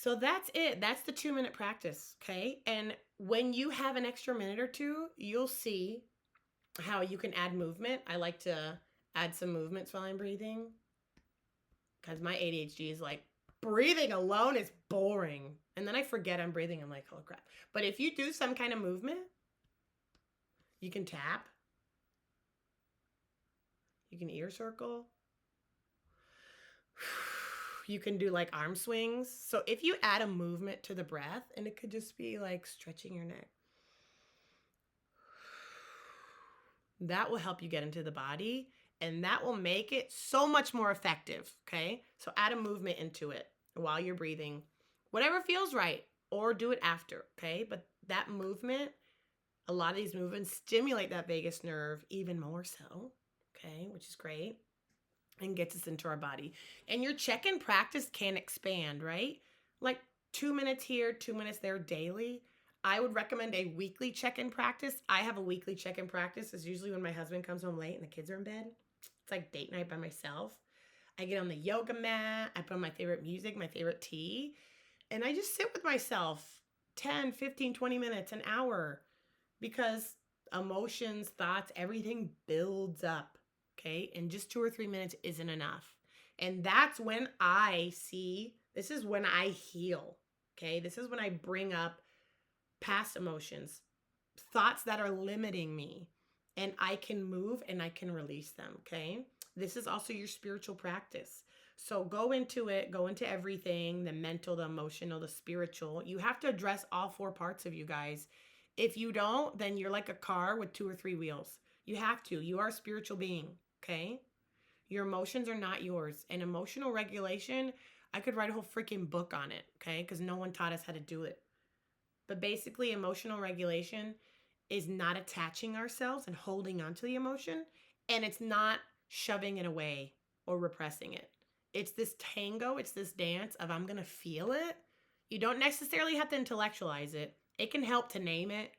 So that's it. That's the 2-minute practice. Okay. And when you have an extra minute or two, you'll see how you can add movement. I like to add some movements while I'm breathing because my ADHD is like, breathing alone is boring. And then I forget I'm breathing. I'm like, oh crap. But if you do some kind of movement, you can tap, you can ear circle, you can do like arm swings. So if you add a movement to the breath, and it could just be like stretching your neck, that will help you get into the body and that will make it so much more effective. Okay. So add a movement into it while you're breathing, whatever feels right, or do it after. Okay. But that movement, a lot of these movements stimulate that vagus nerve even more so. Okay. Which is great and gets us into our body. And your check-in practice can expand, right? Like 2 minutes here, 2 minutes there daily. I would recommend a weekly check-in practice. I have a weekly check-in practice. It's usually when my husband comes home late and the kids are in bed. It's like date night by myself. I get on the yoga mat. I put on my favorite music, my favorite tea, and I just sit with myself 10, 15, 20 minutes, an hour, because emotions, thoughts, everything builds up. Okay. And just 2 or 3 minutes isn't enough. And that's when I see, this is when I heal. Okay. This is when I bring up past emotions, thoughts that are limiting me, and I can move and I can release them. Okay. This is also your spiritual practice. So go into it, go into everything, the mental, the emotional, the spiritual. You have to address all 4 parts of you guys. If you don't, then you're like a car with 2 or 3 wheels. You have to. You are a spiritual being. Okay. Your emotions are not yours. And emotional regulation, I could write a whole freaking book on it. Okay. Because no one taught us how to do it. But basically, emotional regulation is not attaching ourselves and holding on to the emotion. And it's not shoving it away or repressing it. It's this tango, it's this dance of I'm going to feel it. You don't necessarily have to intellectualize it. It can help to name it,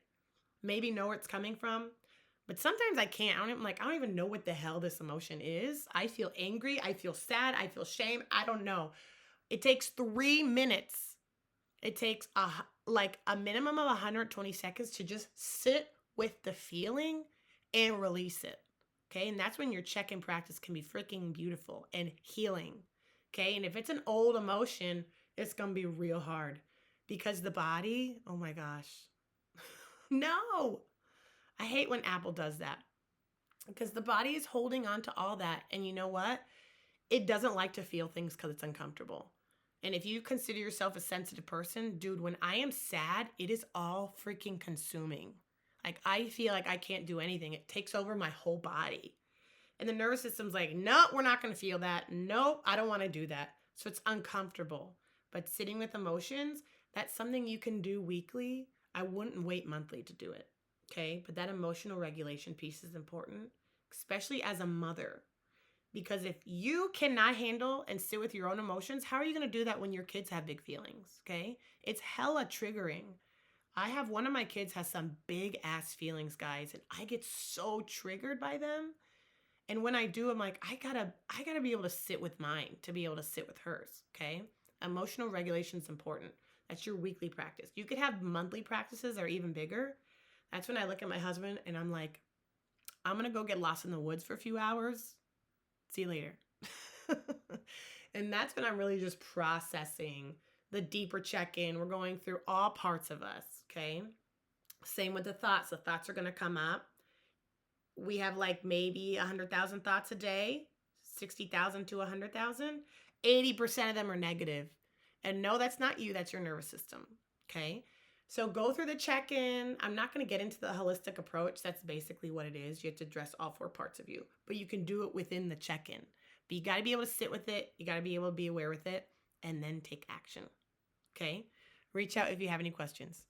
maybe know where it's coming from. But sometimes I can't. I don't even know what the hell this emotion is. I feel angry. I feel sad. I feel shame. I don't know. It takes 3 minutes. It takes a minimum of 120 seconds to just sit with the feeling and release it. Okay. And that's when your check-in practice can be freaking beautiful and healing. Okay. And if it's an old emotion, it's going to be real hard because the body, oh my gosh. No. I hate when Apple does that because the body is holding on to all that. And you know what? It doesn't like to feel things because it's uncomfortable. And if you consider yourself a sensitive person, dude, when I am sad, it is all freaking consuming. Like I feel like I can't do anything. It takes over my whole body. And the nervous system's like, no, we're not going to feel that. Nope, I don't want to do that. So it's uncomfortable. But sitting with emotions, that's something you can do weekly. I wouldn't wait monthly to do it. Okay. But that emotional regulation piece is important, especially as a mother. Because if you cannot handle and sit with your own emotions, how are you going to do that when your kids have big feelings? Okay. It's hella triggering. I have one of my kids has some big ass feelings, guys, and I get so triggered by them. And when I do, I'm like, I gotta be able to sit with mine to be able to sit with hers. Okay. Emotional regulation is important. That's your weekly practice. You could have monthly practices that are even bigger. That's when I look at my husband and I'm like, I'm going to go get lost in the woods for a few hours. See you later. And that's when I'm really just processing the deeper check-in. We're going through all parts of us. Okay. Same with the thoughts. The thoughts are going to come up. We have like maybe 100,000 thoughts a day, 60,000 to 100,000. 80% of them are negative. And no, that's not you. That's your nervous system. Okay. So go through the check-in. I'm not going to get into the holistic approach. That's basically what it is. You have to address all 4 parts of you, but you can do it within the check-in. But you got to be able to sit with it. You got to be able to be aware with it and then take action. Okay. Reach out if you have any questions.